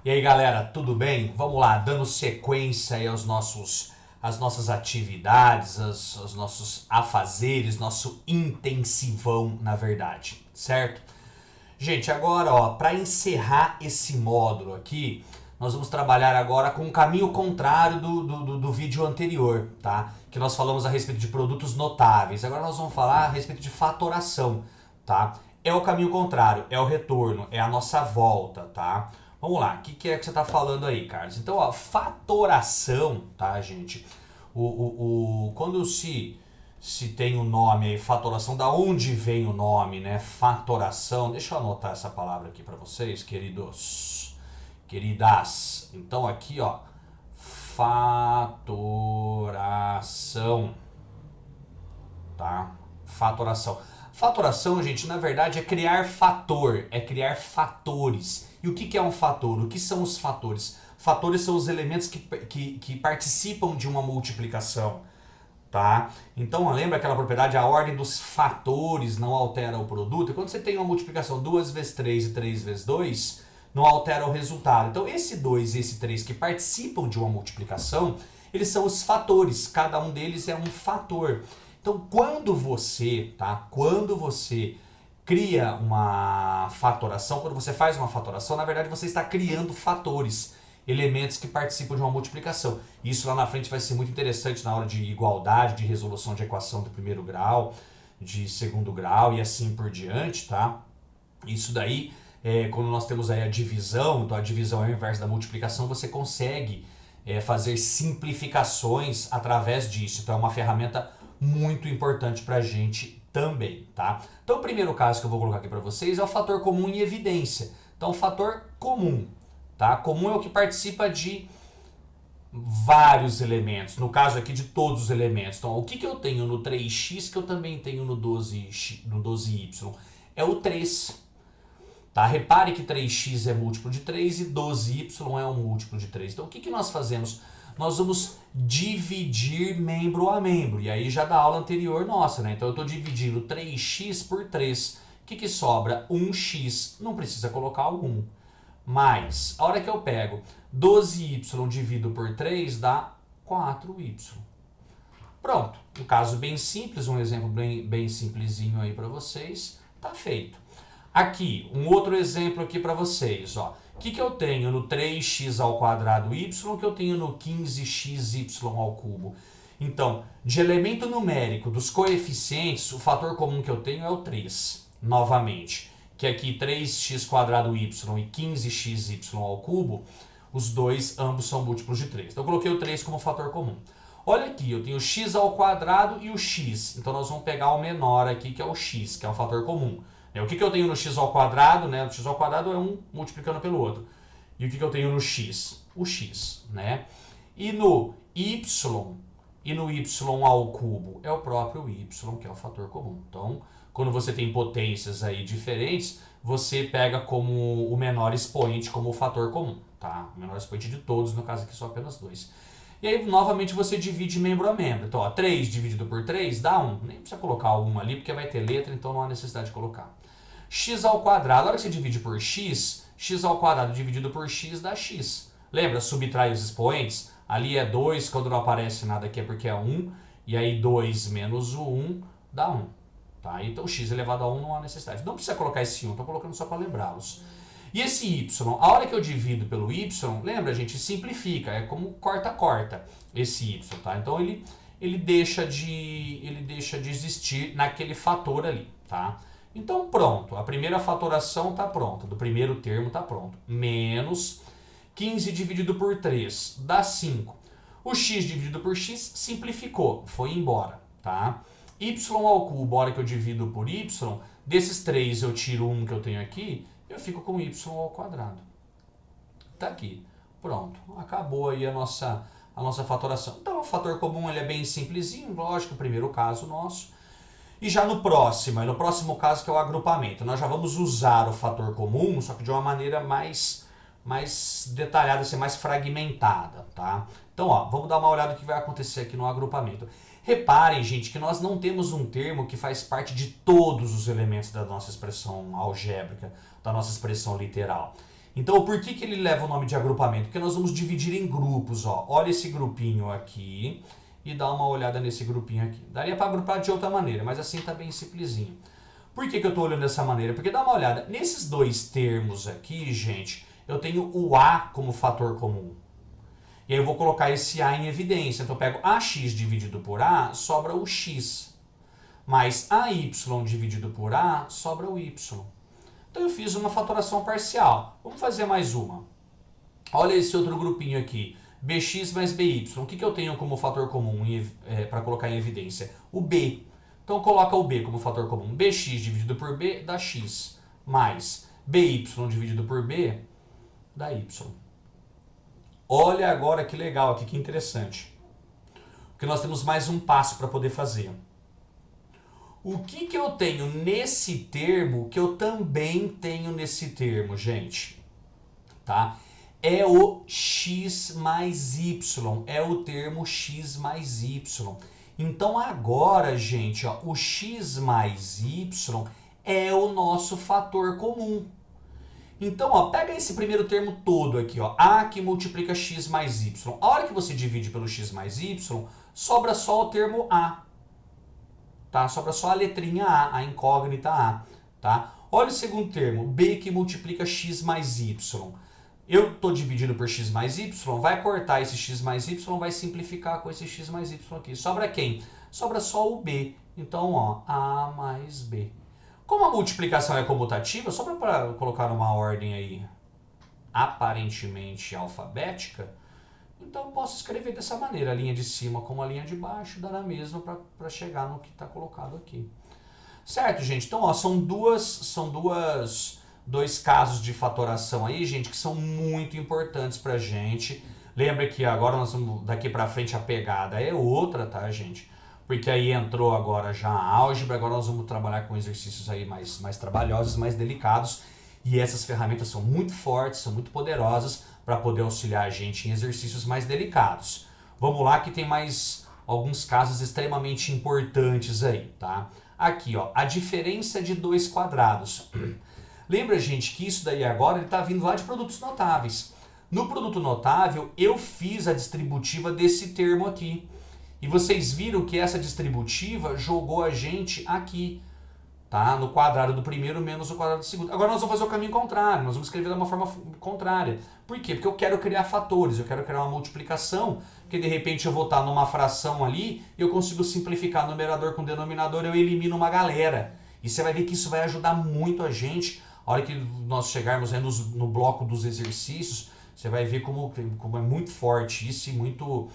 E aí galera, tudo bem? Vamos lá, dando sequência aí às nossas atividades, aos nossos afazeres, nosso intensivão na verdade, certo? Gente, agora ó, para encerrar esse módulo aqui, nós vamos trabalhar agora com o caminho contrário do vídeo anterior, tá? Que nós falamos a respeito de produtos notáveis, agora nós vamos falar a respeito de fatoração, tá? É o caminho contrário, é o retorno, é a nossa volta, tá? Vamos lá, o que é que você está falando aí, Carlos? Então, ó, fatoração, tá, gente? Quando se tem o nome aí, fatoração, da onde vem o nome, né? Fatoração, deixa eu anotar essa palavra aqui para vocês, queridos, queridas. Então, aqui, ó, fatoração, tá? Fatoração. Fatoração, gente, na verdade é criar fator, é criar fatores. E o que é um fator? O que são os fatores? Fatores são os elementos que participam de uma multiplicação, tá? Então, lembra aquela propriedade, a ordem dos fatores não altera o produto? Quando você tem uma multiplicação 2 vezes 3 e 3 vezes 2, não altera o resultado. Então, esse 2 e esse 3 que participam de uma multiplicação, eles são os fatores, cada um deles é um fator. Então, quando você cria uma fatoração, quando você faz uma fatoração, na verdade você está criando fatores, elementos que participam de uma multiplicação. Isso lá na frente vai ser muito interessante na hora de igualdade, de resolução de equação do primeiro grau, de segundo grau e assim por diante, tá? Isso daí, quando nós temos aí a divisão, então a divisão é o inverso da multiplicação, você consegue fazer simplificações através disso. Então é uma ferramenta muito importante para a gente também, tá? Então o primeiro caso que eu vou colocar aqui para vocês é o fator comum em evidência. Então o fator comum, tá? Comum é o que participa de vários elementos, no caso aqui de todos os elementos. Então o que eu tenho no 3x que eu também tenho no 12y? É o 3. Tá? Repare que 3x é múltiplo de 3 e 12y é um múltiplo de 3. Então o que nós fazemos? Nós vamos dividir membro a membro. E aí já da aula anterior nossa, né? Então eu estou dividindo 3x por 3. O que sobra? 1x. Não precisa colocar algum. Mas, a hora que eu pego 12y dividido por 3 dá 4y. Pronto. Um caso bem simples, um exemplo bem simplesinho aí para vocês. Tá feito. Aqui, um outro exemplo aqui para vocês, ó. O que eu tenho no 3x ao quadrado y que eu tenho no 15xy ao cubo? Então, de elemento numérico dos coeficientes, o fator comum que eu tenho é o 3, novamente. Que aqui 3x quadrado y e 15xy ao cubo, os dois, ambos são múltiplos de 3. Então, eu coloquei o 3 como fator comum. Olha aqui, eu tenho o x ao quadrado e o x. Então, nós vamos pegar o menor aqui, que é o x, que é um fator comum. O que eu tenho no x ao quadrado, né? O x ao quadrado é um multiplicando pelo outro. E o que eu tenho no x? O x, né? E no y ao cubo é o próprio y, que é o fator comum. Então, quando você tem potências aí diferentes, você pega como o menor expoente como o fator comum, tá? O menor expoente de todos, no caso aqui só apenas 2. E aí, novamente, você divide membro a membro. Então, ó, 3 dividido por 3 dá 1. Nem precisa colocar 1 ali, porque vai ter letra, então não há necessidade de colocar. X ao quadrado, na hora que você divide por x, x ao quadrado dividido por x dá x. Lembra? Subtrai os expoentes. Ali é 2, quando não aparece nada aqui é porque é 1. E aí 2 menos o 1 dá 1. Tá? Então x elevado a 1 não há necessidade. Não precisa colocar esse 1, estou colocando só para lembrá-los. E esse y, a hora que eu divido pelo y, lembra, gente, simplifica, é como corta-corta esse y, tá? Então ele deixa de existir naquele fator ali, tá? Então pronto, a primeira fatoração está pronta, do primeiro termo está pronto. Menos 15 dividido por 3 dá 5. O x dividido por x simplificou, foi embora, tá? Y ao cubo, a hora que eu divido por y, desses 3 eu tiro 1 que eu tenho aqui, eu fico com y ao quadrado. Tá aqui, pronto, acabou aí a nossa fatoração. Então o fator comum ele é bem simplesinho, lógico, o primeiro caso nosso. E já no próximo caso que é o agrupamento, nós já vamos usar o fator comum, só que de uma maneira mais detalhada, assim, mais fragmentada, tá? Então, ó, vamos dar uma olhada no que vai acontecer aqui no agrupamento. Reparem, gente, que nós não temos um termo que faz parte de todos os elementos da nossa expressão algébrica, da nossa expressão literal. Então, por que ele leva o nome de agrupamento? Porque nós vamos dividir em grupos, ó. Olha esse grupinho aqui e dá uma olhada nesse grupinho aqui. Daria para agrupar de outra maneira, mas assim tá bem simplesinho. Por que eu estou olhando dessa maneira? Porque dá uma olhada. Nesses dois termos aqui, gente, eu tenho o A como fator comum. E aí eu vou colocar esse A em evidência. Então eu pego AX dividido por A, sobra o X. Mais AY dividido por A, sobra o Y. Então eu fiz uma fatoração parcial. Vamos fazer mais uma. Olha esse outro grupinho aqui. BX mais BY. O que eu tenho como fator comum para colocar em evidência? O B. Então coloca o B como fator comum. BX dividido por B dá X. Mais BY dividido por B dá Y. Olha agora que legal aqui, que interessante. Porque nós temos mais um passo para poder fazer. O que eu tenho nesse termo que eu também tenho nesse termo, gente? Tá? É o x mais y, é o termo x mais y. Então agora, gente, ó, o x mais y é o nosso fator comum. Então, ó, pega esse primeiro termo todo aqui, ó, a que multiplica x mais y. A hora que você divide pelo x mais y, sobra só o termo a. Tá? Sobra só a letrinha a incógnita a. Tá? Olha o segundo termo, b que multiplica x mais y. Eu estou dividindo por x mais y, vai cortar esse x mais y, vai simplificar com esse x mais y aqui. Sobra quem? Sobra só o b. Então, ó, a mais b. Como a multiplicação é comutativa, só para colocar uma ordem aí aparentemente alfabética, então eu posso escrever dessa maneira, a linha de cima como a linha de baixo, dá na mesma para chegar no que está colocado aqui. Certo, gente? Então, ó, são dois casos de fatoração aí, gente, que são muito importantes pra gente. Lembra que agora nós vamos, daqui pra frente a pegada é outra, tá, gente? Porque aí entrou agora já a álgebra, agora nós vamos trabalhar com exercícios aí mais trabalhosos, mais delicados. E essas ferramentas são muito fortes, são muito poderosas para poder auxiliar a gente em exercícios mais delicados. Vamos lá que tem mais alguns casos extremamente importantes aí, tá? Aqui, ó, a diferença de dois quadrados. Lembra, gente, que isso daí agora está vindo lá de produtos notáveis. No produto notável, eu fiz a distributiva desse termo aqui. E vocês viram que essa distributiva jogou a gente aqui, tá? No quadrado do primeiro menos o quadrado do segundo. Agora nós vamos fazer o caminho contrário, nós vamos escrever de uma forma contrária. Por quê? Porque eu quero criar fatores, eu quero criar uma multiplicação, porque de repente eu vou estar numa fração ali, e eu consigo simplificar numerador com denominador, eu elimino uma galera. E você vai ver que isso vai ajudar muito a gente. A hora que nós chegarmos aí no bloco dos exercícios, você vai ver como é muito forte isso e muito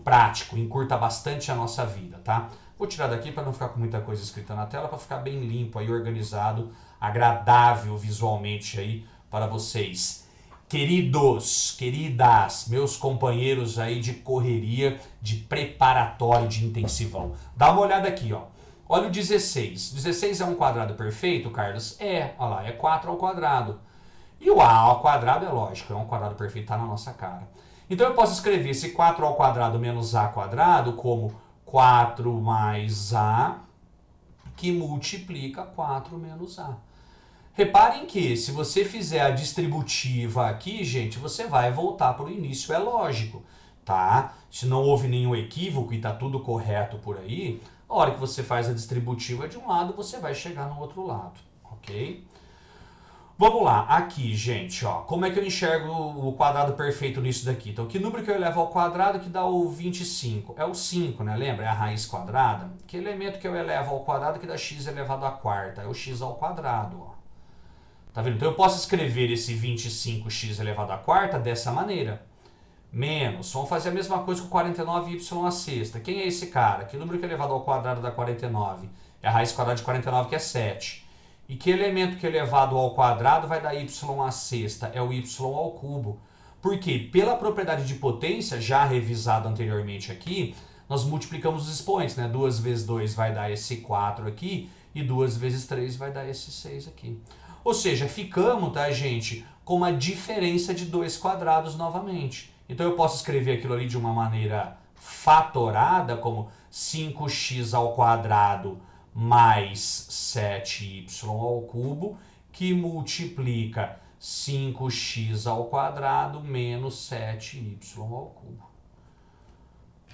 prático, encurta bastante a nossa vida, tá? Vou tirar daqui para não ficar com muita coisa escrita na tela, para ficar bem limpo aí, organizado, agradável visualmente aí para vocês. Queridos, queridas, meus companheiros aí de correria, de preparatório, de intensivão. Dá uma olhada aqui, ó. Olha o 16. 16 é um quadrado perfeito, Carlos? É, olha lá, é 4 ao quadrado. E o a ao quadrado é lógico, é um quadrado perfeito, tá na nossa cara. Então eu posso escrever esse 4 ao quadrado menos a quadrado como 4 mais a, que multiplica 4 menos a. Reparem que se você fizer a distributiva aqui, gente, você vai voltar para o início, é lógico, tá? Se não houve nenhum equívoco e tá tudo correto por aí, a hora que você faz a distributiva de um lado, você vai chegar no outro lado, ok? Vamos lá, aqui, gente, ó, como é que eu enxergo o quadrado perfeito nisso daqui? Então, que número que eu elevo ao quadrado que dá o 25? É o 5, né? Lembra? É a raiz quadrada. Que elemento que eu elevo ao quadrado que dá x elevado à quarta? É o x ao quadrado, ó. Tá vendo? Então, eu posso escrever esse 25x elevado à quarta dessa maneira. Menos, vamos fazer a mesma coisa com 49y à sexta. Quem é esse cara? Que número que é elevado ao quadrado dá 49? É a raiz quadrada de 49, que é 7. E que elemento que é elevado ao quadrado vai dar y à sexta? É o y ao cubo. Por quê? Pela propriedade de potência, já revisada anteriormente aqui, nós multiplicamos os expoentes, né? 2 vezes 2 vai dar esse 4 aqui, e 2 vezes 3 vai dar esse 6 aqui. Ou seja, ficamos, tá, gente, com uma diferença de dois quadrados novamente. Então eu posso escrever aquilo ali de uma maneira fatorada, como 5x ao quadrado mais 7y ao cubo, que multiplica 5x ao quadrado menos 7y ao cubo.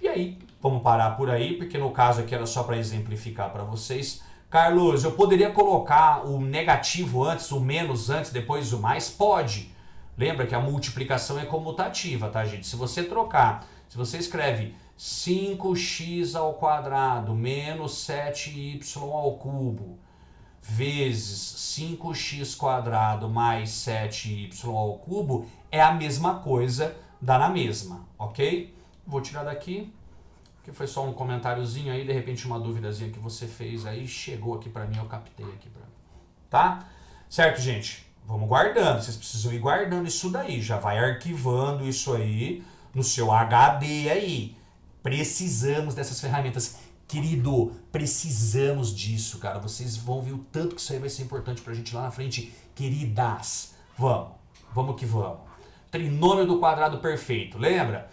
E aí, vamos parar por aí, porque no caso aqui era só para exemplificar para vocês. Carlos, eu poderia colocar o negativo antes, o menos antes, depois o mais? Pode. Lembra que a multiplicação é comutativa, tá, gente? Se você trocar, se você escreve 5x ao quadrado menos 7y ao cubo vezes 5x quadrado mais 7y ao cubo, é a mesma coisa, dá na mesma, ok? Vou tirar daqui, que foi só um comentáriozinho aí, de repente uma duvidazinha que você fez aí, chegou aqui pra mim, eu captei aqui pra mim, tá? Certo, gente? Vamos guardando, vocês precisam ir guardando isso daí, já vai arquivando isso aí no seu HD aí. Precisamos dessas ferramentas. Querido, precisamos disso, cara. Vocês vão ver o tanto que isso aí vai ser importante pra gente lá na frente. Queridas, vamos que vamos. Trinômio do quadrado perfeito, lembra?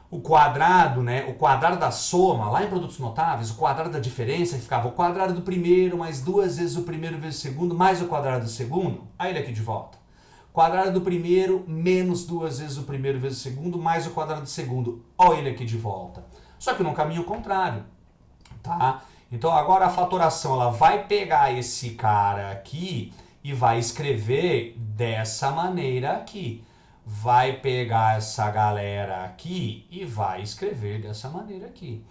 O quadrado, né? O quadrado da soma, lá em produtos notáveis, o quadrado da diferença ficava o quadrado do primeiro mais 2 vezes o primeiro vezes o segundo mais o quadrado do segundo. Aí ele aqui de volta. Quadrado do primeiro menos 2 vezes o primeiro vezes o segundo mais o quadrado do segundo. Olha ele aqui de volta. Só que no caminho contrário, tá? Então agora a fatoração ela vai pegar esse cara aqui e vai escrever dessa maneira aqui. Vai pegar essa galera aqui e vai escrever dessa maneira aqui.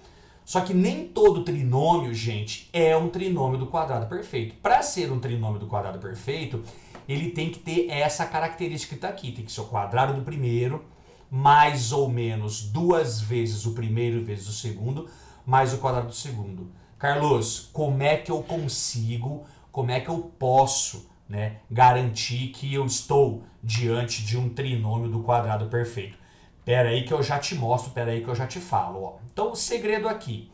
Só que nem todo trinômio, gente, é um trinômio do quadrado perfeito. Para ser um trinômio do quadrado perfeito, ele tem que ter essa característica que está aqui. Tem que ser o quadrado do primeiro, mais ou menos 2 vezes o primeiro vezes o segundo, mais o quadrado do segundo. Carlos, como é que eu consigo, como é que eu posso, né, garantir que eu estou diante de um trinômio do quadrado perfeito? Pera aí que eu já te mostro, pera aí que eu já te falo. Ó. Então o segredo aqui,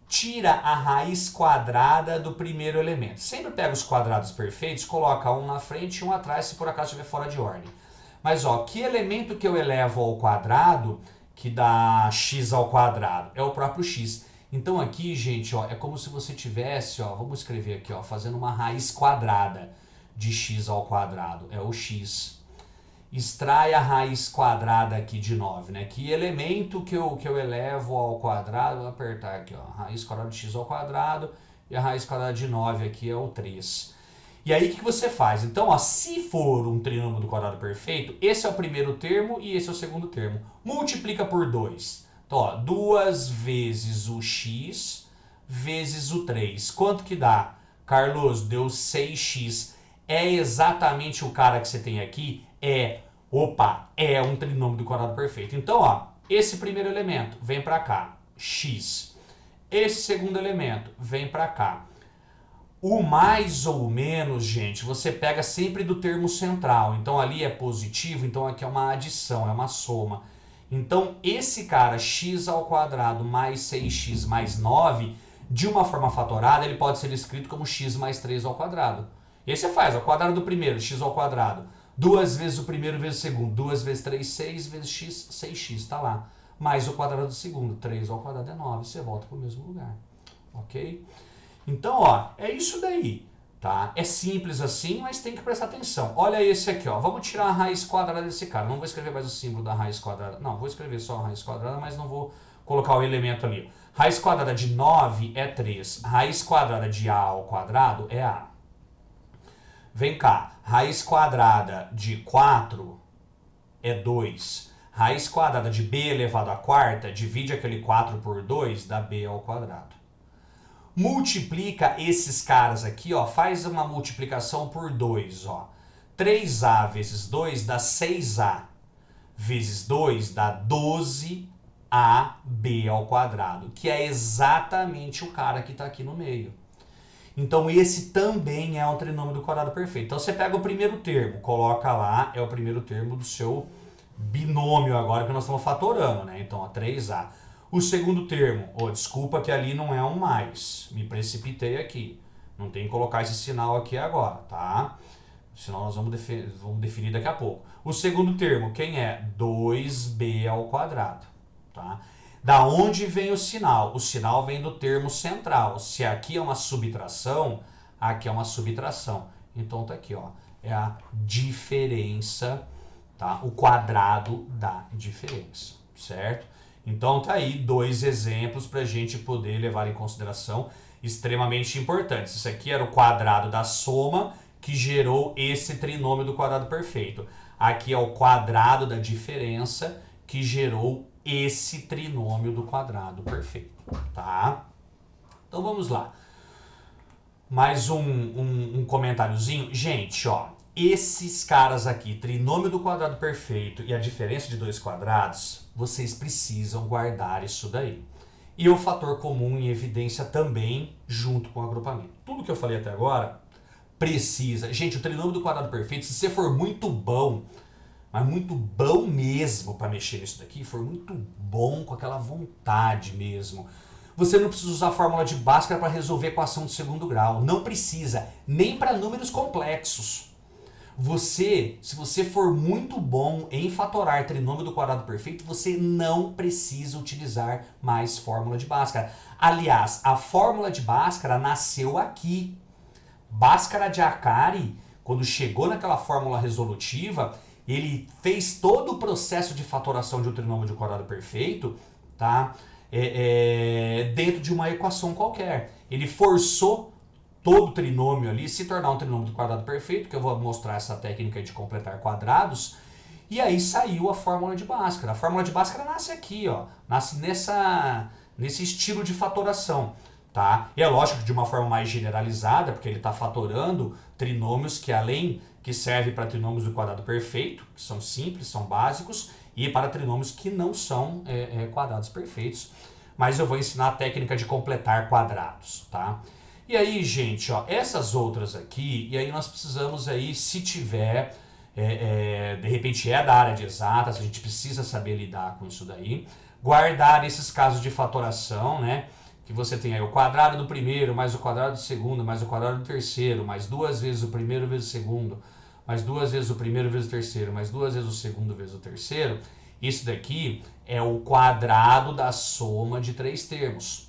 tira a raiz quadrada do primeiro elemento. Sempre pega os quadrados perfeitos, coloca um na frente e um atrás se por acaso estiver fora de ordem. Mas ó, que elemento que eu elevo ao quadrado que dá x ao quadrado? É o próprio x. Então aqui, gente, ó, é como se você tivesse, ó, vamos escrever aqui, ó, fazendo uma raiz quadrada de x ao quadrado, é o x. Extrai a raiz quadrada aqui de 9, né? Que elemento que eu elevo ao quadrado, vou apertar aqui, ó, raiz quadrada de x ao quadrado, e a raiz quadrada de 9 aqui é o 3. E aí o que você faz? Então, ó, se for um trinômio do quadrado perfeito, esse é o primeiro termo e esse é o segundo termo. Multiplica por 2. Então, ó, 2 vezes o x vezes o 3. Quanto que dá? Carlos, deu 6x. É exatamente o cara que você tem aqui? É um trinômio do quadrado perfeito. Então, ó, esse primeiro elemento vem para cá, x. Esse segundo elemento vem para cá. O mais ou menos, gente, você pega sempre do termo central. Então, ali é positivo, então aqui é uma adição, é uma soma. Então, esse cara, x ao quadrado mais 6x mais 9, de uma forma fatorada, ele pode ser escrito como x mais 3 ao quadrado. E aí você faz, o quadrado do primeiro, x ao quadrado. 2 vezes o primeiro vezes o segundo. 2 vezes 3, 6 vezes x, 6x, tá lá. Mais o quadrado do segundo, 3 ao quadrado é 9. Você volta para o mesmo lugar. Ok? Então, ó, é isso daí. Tá? É simples assim, mas tem que prestar atenção. Olha esse aqui, ó. Vamos tirar a raiz quadrada desse cara. Não vou escrever mais o símbolo da raiz quadrada. Não, vou escrever só a raiz quadrada, mas não vou colocar o elemento ali. Raiz quadrada de 9 é 3. Raiz quadrada de a ao quadrado é a. Vem cá, raiz quadrada de 4 é 2. Raiz quadrada de b elevado à quarta, divide aquele 4 por 2, dá b ao quadrado. Multiplica esses caras aqui, ó, faz uma multiplicação por 2, ó. 3a vezes 2 dá 6a, vezes 2 dá 12ab ao quadrado, que é exatamente o cara que está aqui no meio. Então, esse também é um trinômio do quadrado perfeito. Então, você pega o primeiro termo, coloca lá, é o primeiro termo do seu binômio agora que nós estamos fatorando, né? Então, ó, 3a. O segundo termo, desculpa que ali não é um mais, me precipitei aqui. Não tem que colocar esse sinal aqui agora, tá? Senão nós vamos definir daqui a pouco. O segundo termo, quem é? 2b ao quadrado, tá? Da onde vem o sinal? O sinal vem do termo central. Se aqui é uma subtração, aqui é uma subtração. Então tá aqui, ó, é a diferença, tá? O quadrado da diferença, certo? Então tá aí 2 exemplos para a gente poder levar em consideração, extremamente importantes. Isso aqui era o quadrado da soma que gerou esse trinômio do quadrado perfeito. Aqui é o quadrado da diferença que gerou esse trinômio do quadrado perfeito, tá? Então vamos lá. Mais um comentáriozinho. Gente, ó, esses caras aqui, trinômio do quadrado perfeito e a diferença de dois quadrados, vocês precisam guardar isso daí. E o fator comum em evidência também, junto com o agrupamento. Tudo que eu falei até agora precisa. Gente, o trinômio do quadrado perfeito, se você for muito bom, mas muito bom mesmo para mexer nisso daqui, for muito bom com aquela vontade mesmo, você não precisa usar a fórmula de Bhaskara para resolver a equação de segundo grau. Não precisa, nem para números complexos. Se você for muito bom em fatorar trinômio do quadrado perfeito, você não precisa utilizar mais fórmula de Bhaskara. Aliás, a fórmula de Bhaskara nasceu aqui. Bhaskara-Jayakari, quando chegou naquela fórmula resolutiva, ele fez todo o processo de fatoração de um trinômio de quadrado perfeito, tá? Dentro de uma equação qualquer. Ele forçou todo o trinômio ali se tornar um trinômio do quadrado perfeito, que eu vou mostrar essa técnica de completar quadrados, e aí saiu a fórmula de Bhaskara. A fórmula de Bhaskara nasce aqui, ó, nasce nesse estilo de fatoração, tá? E é lógico que de uma forma mais generalizada, porque ele está fatorando trinômios que servem para trinômios do quadrado perfeito, que são simples, são básicos, e para trinômios que não são quadrados perfeitos. Mas eu vou ensinar a técnica de completar quadrados, tá? E aí, gente, ó, essas outras aqui, e aí nós precisamos aí, se tiver, de repente da área de exatas, a gente precisa saber lidar com isso daí, guardar esses casos de fatoração, né? Que você tem aí o quadrado do primeiro, mais o quadrado do segundo, mais o quadrado do terceiro, mais 2 vezes o primeiro vezes o segundo, mais 2 vezes o primeiro vezes o terceiro, mais 2 vezes o segundo vezes o terceiro. Isso daqui é o quadrado da soma de 3 termos,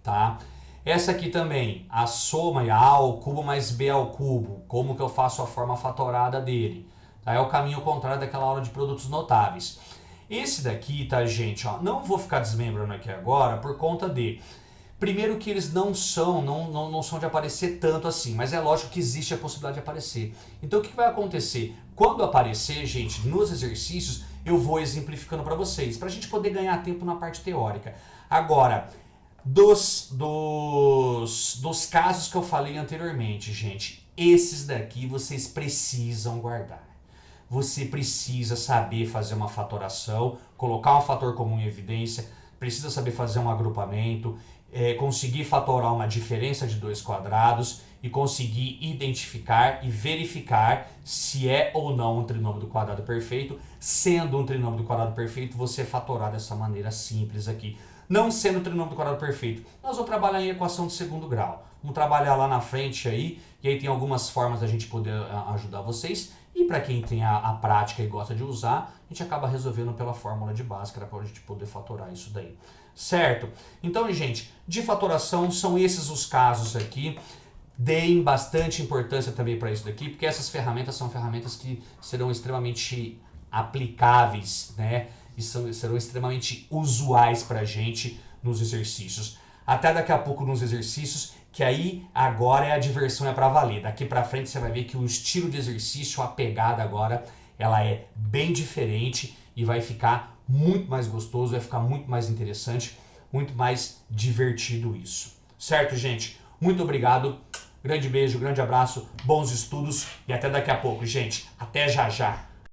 tá? Essa aqui também, a soma é A ao cubo mais B ao cubo. Como que eu faço a forma fatorada dele? Tá? É o caminho contrário daquela aula de produtos notáveis. Esse daqui, tá, gente? Ó, não vou ficar desmembrando aqui agora por conta de... Primeiro que eles não são de aparecer tanto assim, mas é lógico que existe a possibilidade de aparecer. Então o que vai acontecer? Quando aparecer, gente, nos exercícios, eu vou exemplificando para vocês, para a gente poder ganhar tempo na parte teórica. Agora, dos casos que eu falei anteriormente, gente, esses daqui vocês precisam guardar. Você precisa saber fazer uma fatoração, colocar um fator comum em evidência, precisa saber fazer um agrupamento, conseguir fatorar uma diferença de dois quadrados e conseguir identificar e verificar se é ou não um trinômio do quadrado perfeito. Sendo um trinômio do quadrado perfeito, você fatorar dessa maneira simples aqui. Não sendo trinômio do quadrado perfeito, nós vamos trabalhar em equação de segundo grau. Vamos trabalhar lá na frente aí, e aí tem algumas formas da gente poder ajudar vocês. E para quem tem a prática e gosta de usar, a gente acaba resolvendo pela fórmula de Bhaskara para a gente poder fatorar isso daí. Certo? Então, gente, de fatoração são esses os casos aqui. Deem bastante importância também para isso daqui, porque essas ferramentas são ferramentas que serão extremamente aplicáveis, né? E serão extremamente usuais para a gente nos exercícios. Até daqui a pouco nos exercícios, que aí agora a diversão é para valer. Daqui para frente você vai ver que o estilo de exercício, a pegada agora, ela é bem diferente e vai ficar muito mais gostoso, vai ficar muito mais interessante, muito mais divertido isso. Certo, gente? Muito obrigado. Grande beijo, grande abraço, bons estudos e até daqui a pouco, gente. Até já já.